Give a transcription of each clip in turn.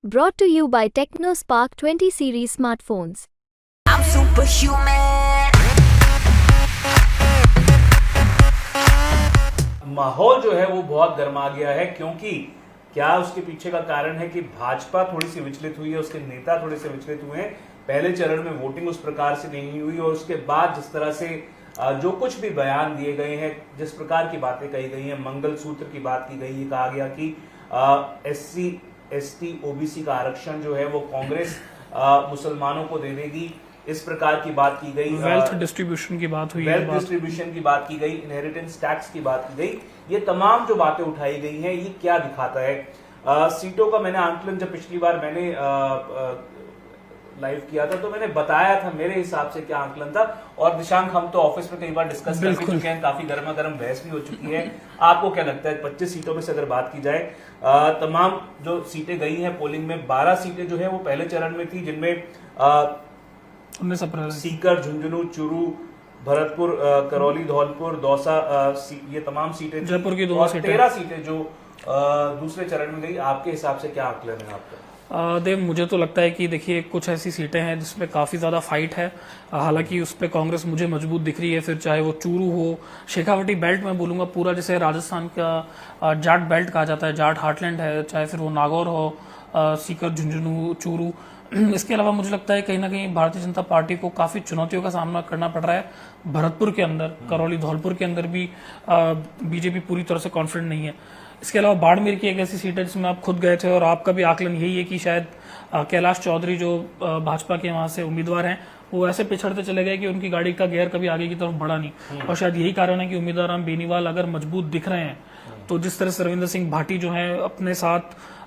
Brought to you by TechnoSpark 20 series smartphones. I'm superhuman. माहौल जो है वो बहुत गर्मा गया है, क्योंकि क्या उसके पीछे का कारण है कि भाजपा थोड़ी सी विचलित हुई है, उसके नेता थोड़े से विचलित हुए हैं। पहले चरण में वोटिंग उस प्रकार से नहीं हुई और उसके बाद जिस तरह से जो कुछ भी बयान दिए गए हैं, जिस प्रकार की बातें कही गई हैं, मंगलसूत्र की बात की गई है, कहा गया कि SC ST OBC का आरक्षण जो है वो कांग्रेस मुसलमानों को दे देगी, इस प्रकार की बात की गई। वेल्थ डिस्ट्रीब्यूशन की बात हुई, वेल्थ डिस्ट्रीब्यूशन की बात की गई, इनहेरिटेंस टैक्स की बात की गई। ये तमाम जो बातें उठाई गई हैं, ये क्या दिखाता है? सीटों का मैंने आंकलन जब पिछली बार मैंने लाइव किया था तो मैंने बताया था मेरे हिसाब से क्या आंकलन था। और दिशांक, हम तो ऑफिस में कई बार डिस्कस कर चुके हैं, काफी गर्मा गर्म बहस भी हो चुकी है। आपको क्या लगता है 25 सीटों में से अगर बात की जाए, तमाम जो सीटें गई हैं पोलिंग में, 12 सीटें जो है वो पहले चरण में थी, जिनमें सीकर, झुंझुनू, चूरू, भरतपुर, करौली, धौलपुर, दौसा, ये तमाम सीटें, जयपुर की 2 सीटें, 13 सीटें जो दूसरे चरण में गई। आपके हिसाब से क्या आकलन है आपका? देव, मुझे तो लगता है कि देखिए कुछ ऐसी सीटें हैं जिसमें काफ़ी ज़्यादा फाइट है। हालांकि उस पर कांग्रेस मुझे मजबूत दिख रही है। फिर चाहे वो चूरू हो, शेखावटी बेल्ट में बोलूँगा पूरा, जैसे राजस्थान का जाट बेल्ट कहा जाता है, जाट हार्टलैंड है, चाहे फिर वो नागौर हो, सीकर, झुंझुनू, चूरू। इसके अलावा मुझे लगता है कहीं ना कहीं भारतीय जनता पार्टी को काफ़ी चुनौतियों का सामना करना पड़ रहा है। भरतपुर के अंदर, करौली, धौलपुर के अंदर भी बीजेपी पूरी तरह से कॉन्फिडेंट नहीं है। इसके अलावा बाड़मेर की एक ऐसी सीट है जिसमें आप खुद गए थे और आपका भी आकलन यही है कि शायद कैलाश चौधरी जो भाजपा के वहां से उम्मीदवार हैं, वो ऐसे पिछड़ते चले गए कि उनकी गाड़ी का गियर कभी आगे की तरफ बढ़ा नहीं। और शायद यही कारण है कि उम्मीदवार राम बेनीवाल अगर मजबूत दिख रहे हैं, तो जिस तरह से रविंद्र सिंह भाटी जो है अपने साथ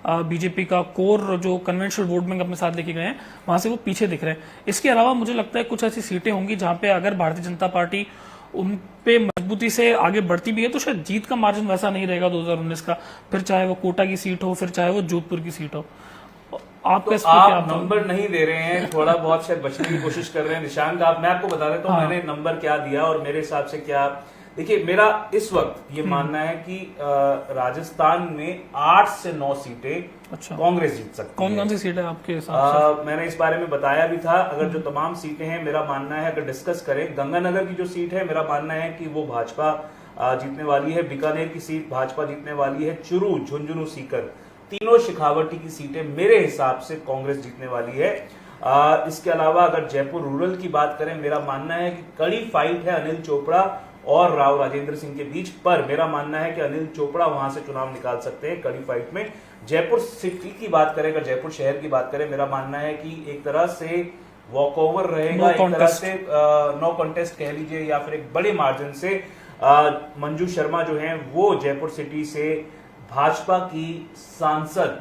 बीजेपी का कोर जो कन्वेंशनल वोट बैंक अपने साथ लेके गए हैं, वहां से वो पीछे दिख रहे हैं। इसके अलावा मुझे लगता है कुछ ऐसी सीटें होंगी जहां पे अगर भारतीय जनता पार्टी उन पे मजबूती से आगे बढ़ती भी है तो शायद जीत का मार्जिन वैसा नहीं रहेगा 2019 का। फिर चाहे वो कोटा की सीट हो, फिर चाहे वो जोधपुर की सीट हो। आप तो आप नंबर नहीं दे रहे हैं, थोड़ा बहुत शायद बचने की कोशिश कर रहे हैं। निशांक, मैं आपको बता देता हूँ मैंने नंबर क्या दिया और मेरे हिसाब से क्या। देखिए, मेरा इस वक्त ये मानना है कि राजस्थान में 8 से 9 सीटें कांग्रेस जीत सकती है। कौन सी सीट है आपके हिसाब से? मैंने इस बारे में बताया भी था। अगर जो तमाम सीटें हैं, मेरा मानना है, अगर डिस्कस करें, गंगानगर की जो सीट है, मेरा मानना है कि वो भाजपा जीतने वाली है। बीकानेर की सीट भाजपा जीतने वाली है। चूरू, झुंझुनू, सीकर, तीनों शेखावटी की सीटें मेरे हिसाब से कांग्रेस जीतने वाली है। इसके अलावा अगर जयपुर रूरल की बात करें, मेरा मानना है कि कड़ी फाइट है अनिल चोपड़ा और राव राजेंद्र सिंह के बीच, पर मेरा मानना है कि अनिल चोपड़ा वहां से चुनाव निकाल सकते हैं कड़ी फाइट में। जयपुर सिटी की बात करें, अगर जयपुर शहर की बात करें, मेरा मानना है कि एक तरह से वॉकओवर रहेगा, एक तरह से नो कॉन्टेस्ट कह लीजिए, या फिर एक बड़े मार्जिन से मंजू शर्मा जो हैं वो जयपुर सिटी से भाजपा की सांसद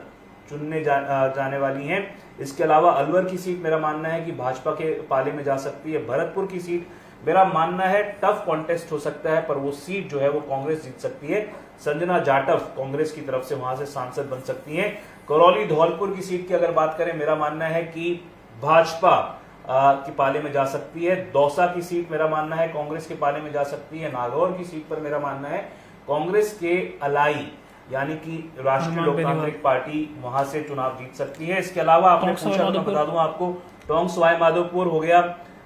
चुनने जाने वाली हैं। इसके अलावा अलवर की सीट मेरा मानना है कि भाजपा के पाले में जा सकती है। भरतपुर की सीट मेरा मानना है टफ कॉन्टेस्ट हो सकता है, पर वो सीट जो है वो कांग्रेस जीत सकती है। संजना जाटव कांग्रेस की तरफ से वहां से सांसद बन सकती हैं। करौली, धौलपुर की सीट की अगर बात करें, मेरा मानना है कि भाजपा के पाले में जा सकती है। दौसा की सीट मेरा मानना है कांग्रेस के पाले में जा सकती है। नागौर की सीट पर मेरा मानना है कांग्रेस के अलाई यानी कि राष्ट्रीय लोकतांत्रिक पार्टी वहां से चुनाव जीत सकती है। इसके अलावा आपने पूछा, मैं बता दूं आपको, टोंक सवाई माधोपुर हो गया,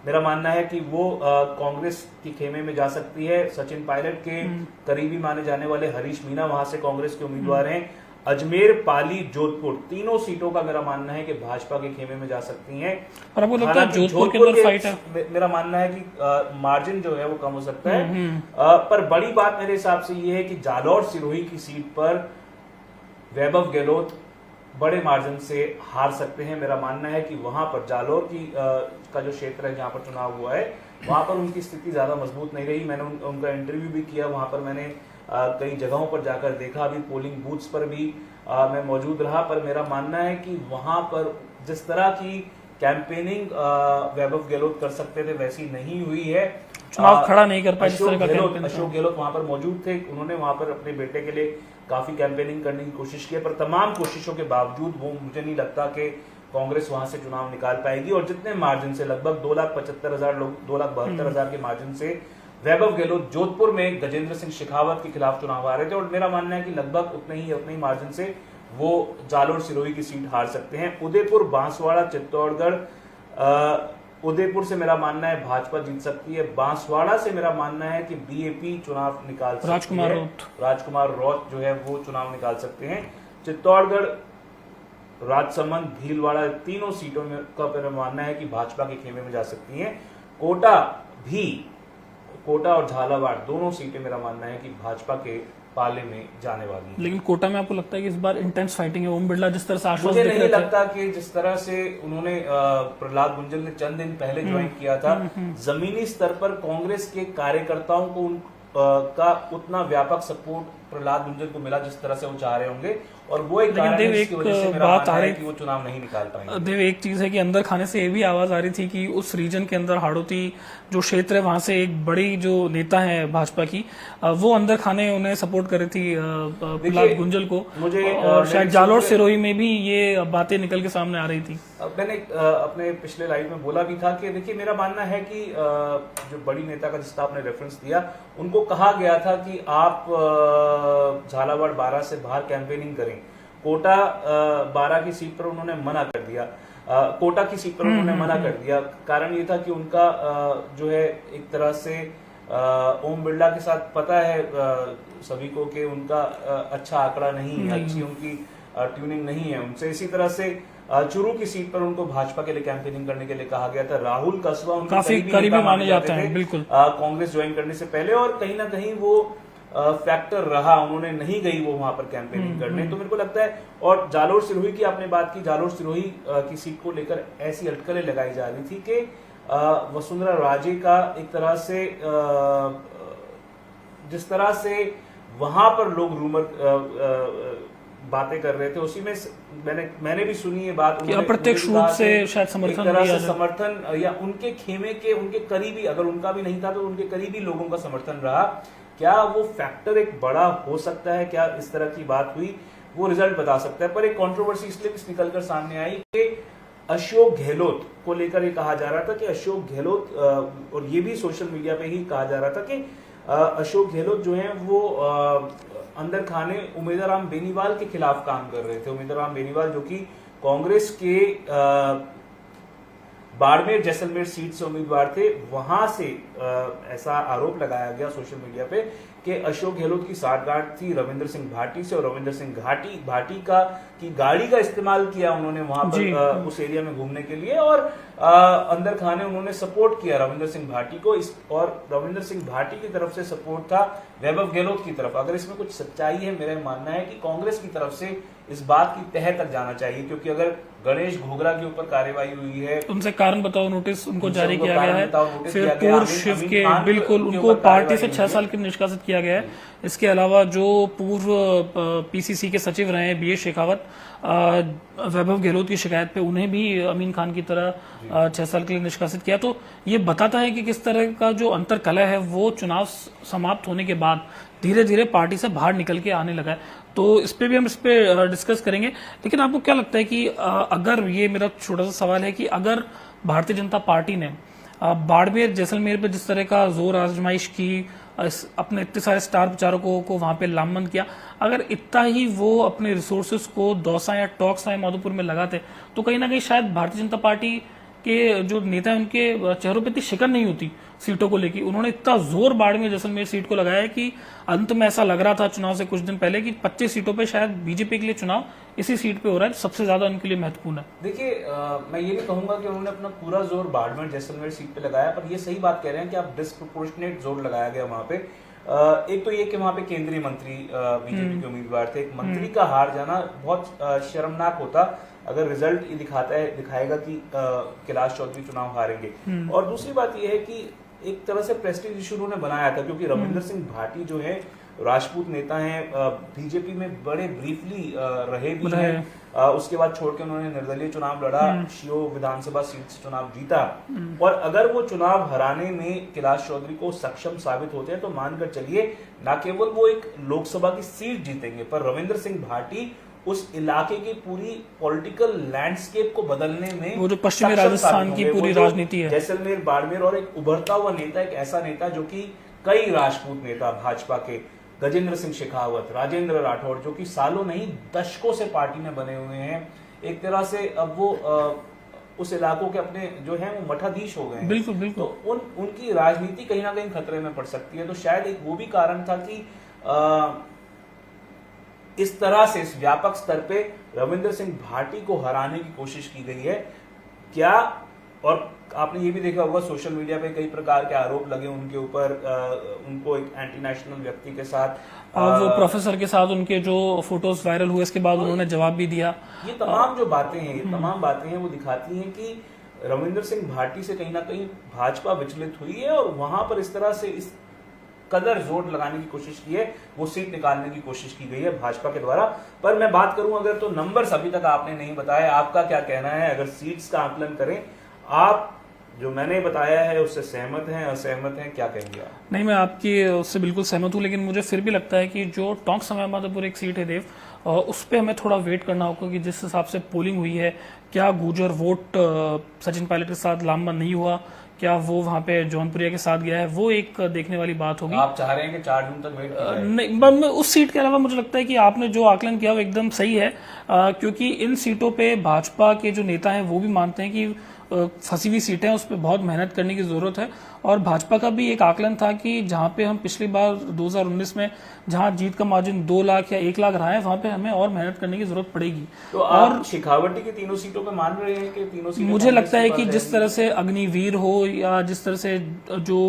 मेरा मानना है कि वो कांग्रेस की खेमे में जा सकती है। सचिन पायलट के करीबी माने जाने वाले हरीश मीना वहां से कांग्रेस के उम्मीदवार हैं। अजमेर, पाली, जोधपुर, तीनों सीटों का मेरा मानना है कि भाजपा के खेमे में जा सकती हैं। और आपको लगता है जोधपुर के अंदर फाइट है? मेरा मानना है कि मार्जिन जो है वो कम हो सकता है। पर बड़ी बात मेरे हिसाब से ये है कि जालौर सिरोही की सीट पर वैभव गहलोत बड़े मार्जिन से हार सकते हैं। मेरा मानना है कि वहां पर जालौर का जो क्षेत्र है जहां पर चुनाव हुआ है, वहां पर उनकी स्थिति ज्यादा मजबूत नहीं रही। मैंने उनका इंटरव्यू भी किया, वहां पर मैंने कई जगहों पर जाकर देखा, अभी पोलिंग बूथ्स पर भी मैं मौजूद रहा। पर मेरा मानना है कि वहां पर जिस तरह की कैंपेनिंग वैभव गहलोत कर सकते थे वैसी नहीं हुई है। चुनाव खड़ा नहीं कर पाए। अशोक गहलोत वहां पर मौजूद थे, उन्होंने वहां पर अपने बेटे के लिए काफी कैंपेनिंग करने की कोशिश की, पर तमाम कोशिशों के बावजूद वो मुझे नहीं लगता कि कांग्रेस वहां से चुनाव निकाल पाएगी। और जितने मार्जिन से, लगभग 2,75,000 लोग, 2,72,000 के मार्जिन से वैभव गहलोत जोधपुर में गजेंद्र सिंह शेखावत के खिलाफ चुनाव आ रहे थे, और मेरा मानना है कि लगभग उतने ही मार्जिन से वो जालोर सिरोही की सीट हार सकते हैं। उदयपुर, बांसवाड़ा, चित्तौड़गढ़, उदयपुर से मेरा मानना है भाजपा जीत सकती है। बांसवाड़ा से मेरा मानना है कि बीएपी चुनाव निकाल सकती राजकुमार है। रौत। राजकुमार रौत जो है वो चुनाव निकाल सकते हैं। चित्तौड़गढ़, राजसमंद, भीलवाड़ा, तीनों सीटों में का मेरा मानना है कि भाजपा के खेमे में जा सकती हैं। कोटा और झालावाड़ दोनों सीटें मेरा मानना है कि भाजपा के पाले में जाने वाली है। लेकिन कोटा में आपको लगता है कि इस बार इंटेंस फाइटिंग है? ओम बिरला जिस तरह से आश्वासन मुझे दे नहीं रहे थे, लगता कि जिस तरह से उन्होंने प्रहलाद गुंजल ने चंद दिन पहले ज्वाइन किया था, जमीनी स्तर पर कांग्रेस के कार्यकर्ताओं को का उतना व्यापक सपोर्ट प्रहलाद गुंजल को मिला जिस तरह से वो चाह रहे होंगे, और वो एक कारण है जिसकी वजह से मेरा मानना है कि वो चुनाव नहीं निकाल पाएंगे। देव, एक चीज है कि अंदर खाने से ये भी आवाज आ रही थी कि उस रीजन के अंदर हाड़ौती जो क्षेत्र है वहां से एक बड़ी जो नेता है भाजपा की, वो अंदर खाने उन्हें सपोर्ट कर रही थी प्रहलाद गुंजल को। और शायद जालोर सिरोही में भी ये बातें निकल के सामने आ रही थी। मैंने अपने पिछले लाइव में बोला भी था कि देखिए मेरा मानना है कि जो बड़ी नेता का जिसका आपने रेफरेंस दिया, उनको कहा गया था कि आप झालावाड़ 12 से बाहर कैंपेनिंग करें। कोटा 12 की सीट पर उन्होंने मना कर दिया। कोटा की सीट पर उन्होंने मना कर दिया। कारण ये था कि उनका जो है एक तरह से ओम बिरला के साथ पता है सभी को कि उनका अच्छा आंकड़ा नहीं है, अच्छी उनकी ट्यूनिंग नहीं है उनसे। इसी तरह से चुरू की सीट पर उनको भाजपा के लिए कैंपेनिंग करने के लिए कहा गया था। राहुल कस्बा उनके काफी करीबी माने जाते हैं, बिल्कुल कांग्रेस ज्वाइन करने से पहले, और कहीं ना कहीं वो फैक्टर रहा, उन्होंने नहीं गई वो वहां पर कैंपेनिंग करने। तो मेरे को लगता है, और जालोर सिरोही की आपने बात की, जालोर सिरोही की सीट को लेकर ऐसी अटकलें लगाई जा रही थी कि वसुंधरा राजे का एक तरह से जिस तरह से वहां पर लोग रूमर बातें कर रहे थे, उसी में मैंने भी सुनी ये बात कि अप्रत्यक्ष रूप से शायद समर्थन, एक तरह से समर्थन, या उनके खेमे के उनके करीबी, अगर उनका भी नहीं था तो उनके करीबी लोगों का समर्थन रहा। क्या वो फैक्टर एक बड़ा हो सकता है? क्या इस तरह की बात हुई? वो रिजल्ट बता सकता है। पर एक कंट्रोवर्सी इसलिए निकलकर सामने आई कि अशोक गहलोत को लेकर ये कहा जा रहा था कि अशोक गहलोत, और ये भी सोशल मीडिया पे ही कहा जा रहा था कि अशोक गहलोत जो है वो अंदर खाने उमेदवार बेनीवाल के खिलाफ काम कर रहे थे। उमेदवार बेनीवाल जो कि कांग्रेस के बाड़मेर जैसलमेर सीट से उम्मीदवार थे, वहां से ऐसा आरोप लगाया गया सोशल मीडिया पे कि अशोक गहलोत की साठगांठ थी रविंद्र सिंह भाटी से, और रविंद्र सिंह भाटी की गाड़ी का इस्तेमाल किया उन्होंने वहां पर उस एरिया में घूमने के लिए, और अंदर खाने उन्होंने सपोर्ट किया रविंद्र सिंह भाटी को। और रविंद्र सिंह भाटी की तरफ से सपोर्ट था वैभव गहलोत की तरफ। अगर इसमें कुछ सच्चाई है, मेरा मानना है कि कांग्रेस की तरफ से इस बात की तह तक जाना चाहिए, क्योंकि अगर गणेश घोगरा के ऊपर कार्रवाई हुई है, उनसे कारण बताओ नोटिस उनको जारी किया गया है, फिर पूर्व शिव के बिल्कुल उनको पार्टी से 6 साल के निष्कासित किया गया है। इसके अलावा जो पूर्व पीसीसी के सचिव रहे हैं BS शेखावत, वैभव गहलोत की शिकायत पे उन्हें भी अमीन खान की तरह 6 साल के लिए निष्कासित किया। तो ये बताता है कि किस तरह का जो अंतरकलह है वो चुनाव समाप्त होने के बाद धीरे धीरे पार्टी से बाहर निकल के आने लगा है। तो इस पे भी हम डिस्कस करेंगे। लेकिन आपको क्या लगता है कि अगर, ये मेरा छोटा सा सवाल है कि अगर भारतीय जनता पार्टी ने बाड़मेर जैसलमेर पे जिस तरह का जोर आजमाइश की, अपने इतने सारे स्टार प्रचारकों को वहां पे लामबंद किया, अगर इतना ही वो अपने रिसोर्सेज को दौसा या टॉक्सा या माधोपुर में लगाते तो कहीं ना कहीं शायद भारतीय जनता पार्टी के जो नेता हैं उनके चेहरों पे इतनी शिकन नहीं होती सीटों को लेकर। उन्होंने इतना जोर बाड़मेर जैसलमेर सीट को लगाया कि अंत में ऐसा लग रहा था चुनाव से कुछ दिन पहले कि 25 सीटों पे शायद बीजेपी के लिए चुनाव इसी सीट पे हो रहा है, सबसे ज्यादा उनके लिए महत्वपूर्ण है। देखिए, मैं ये नहीं कहूंगा कि उन्होंने अपना पूरा जोर बाड़मेर जैसलमेर सीट पे लगाया, पर ये सही बात कह रहे हैं कि आप डिस्प्रोपोर्शनेट जोर लगाया गया वहां पे। एक तो ये कि वहां पे केंद्रीय मंत्री बीजेपी के उम्मीदवार थे। एक मंत्री का हार जाना बहुत शर्मनाक होता अगर रिजल्ट ये दिखाएगा कि कैलाश चौधरी चुनाव हारेंगे। और दूसरी बात ये है कि एक तरह से प्रेस्टीज इशू उन्होंने बनाया था, क्योंकि रविंद्र सिंह भाटी जो है राजपूत नेता हैं, बीजेपी में बड़े ब्रीफली रहे भी हैं। उसके बाद छोड़ के उन्होंने निर्दलीय चुनाव लड़ा, शियो विधानसभा सीट से चुनाव जीता, और अगर वो चुनाव हराने में कैलाश चौधरी को सक्षम साबित होते हैं तो मानकर चलिए न केवल वो एक लोकसभा की सीट जीतेंगे, पर रविंद्र सिंह भाटी उस इलाके की पूरी पॉलिटिकल लैंडस्केप को बदलने में, वो जो पश्चिमी राजस्थान की पूरी राजनीति है, जैसलमेर बाड़मेर, और एक उभरता हुआ नेता, एक ऐसा नेता जो कि कई राजपूत नेता भाजपा के गजेंद्र सिंह शेखावत, राजेंद्र राठौड़, जो कि सालों नहीं दशकों से पार्टी में बने हुए हैं, एक तरह से अब वो उस इलाकों के अपने जो हैं वो मठाधीश हो गए हैं। बिल्कुल बिल्कुल। तो उनकी राजनीति कहीं ना कहीं खतरे में पड़ सकती है। तो शायद एक वो भी कारण था कि इस तरह से इस व्यापक स्तर पे रविंद्र सिंह भाटी को हराने की कोशिश की गई है क्या। और आपने ये भी देखा होगा सोशल मीडिया पे कई प्रकार के आरोप लगे उनके ऊपर, उनको एक एंटी नेशनल व्यक्ति के साथ, वो प्रोफेसर के साथ उनके जो फोटोज वायरल हुए इसके बाद उन्होंने जवाब भी दिया। ये तमाम जो बातें हैं, ये तमाम बातें हैं वो दिखाती हैं कि रविंद्र सिंह भाटी से कहीं ना कहीं भाजपा विचलित हुई है और वहां पर इस तरह से इस कदर जोर लगाने की कोशिश की है, वो सीट निकालने की कोशिश की गई है भाजपा के द्वारा। पर मैं बात करूं अगर तो नंबर्स अभी तक आपने नहीं बताए, आपका क्या कहना है अगर सीट्स का आकलन करें, आप जो मैंने बताया है उससे सहमत हैं, असहमत हैं, क्या कहेंगे आप? नहीं, मैं आपकी उससे बिल्कुल सहमत हूँ, लेकिन मुझे फिर भी लगता है कि जो टोंक समाधोपुर एक सीट है देव, उस पर हमें थोड़ा वेट करना होगा कि जिस हिसाब से पोलिंग हुई है, क्या गुर्जर वोट सचिन पायलट के साथ लामबंद नहीं हुआ, क्या वो वहां पे जौनपुरिया के साथ गया है, वो एक देखने वाली बात होगी। आप चाह रहे हैं कि 4 जून तक वेट किया जाए? नहीं, उस सीट के अलावा मुझे लगता है कि आपने जो आकलन किया वो एकदम सही है, क्योंकि इन सीटों पे भाजपा के जो नेता हैं वो भी मानते हैं कि फंसी हुई सीटें हैं, उस पर बहुत मेहनत करने की जरूरत है। और भाजपा का भी एक आकलन था कि जहां पे हम पिछली बार 2019 में जहां जीत का मार्जिन 2 लाख या 1 लाख रहा है, वहां पे हमें और मेहनत करने की जरूरत पड़ेगी। तो और शेखावटी की तीनों सीटों पे मान रहे हैं कि तीनों सीटें? मुझे लगता है कि जिस तरह से अग्निवीर हो या जिस तरह से जो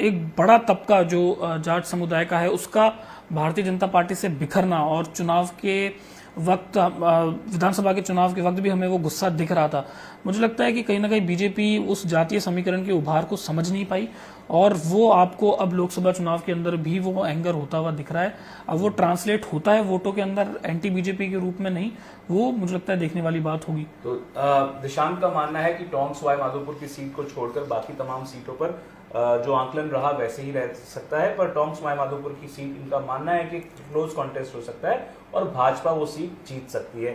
एक बड़ा तबका जो जाट समुदाय का है उसका भारतीय जनता पार्टी से बिखरना, और चुनाव के वक्त विधानसभा के चुनाव के वक्त भी हमें वो गुस्सा दिख रहा था। मुझे लगता है कि कहीं ना कहीं बीजेपी उस जातीय समीकरण के उभार को समझ नहीं पाई, और वो आपको अब लोकसभा चुनाव के अंदर भी वो एंगर होता हुआ दिख रहा है। अब वो ट्रांसलेट होता है वोटों के अंदर एंटी बीजेपी के रूप में नहीं, वो मुझे लगता है देखने वाली बात होगी। तो दिशांत का मानना है कि टोंक सवाई माधोपुर की सीट को छोड़कर बाकी तमाम सीटों पर जो आंकलन रहा वैसे ही रह सकता है, पर टोंक सवाई माधोपुर की सीट इनका मानना है कि क्लोज कॉन्टेस्ट हो सकता है और भाजपा वो सीट जीत सकती है।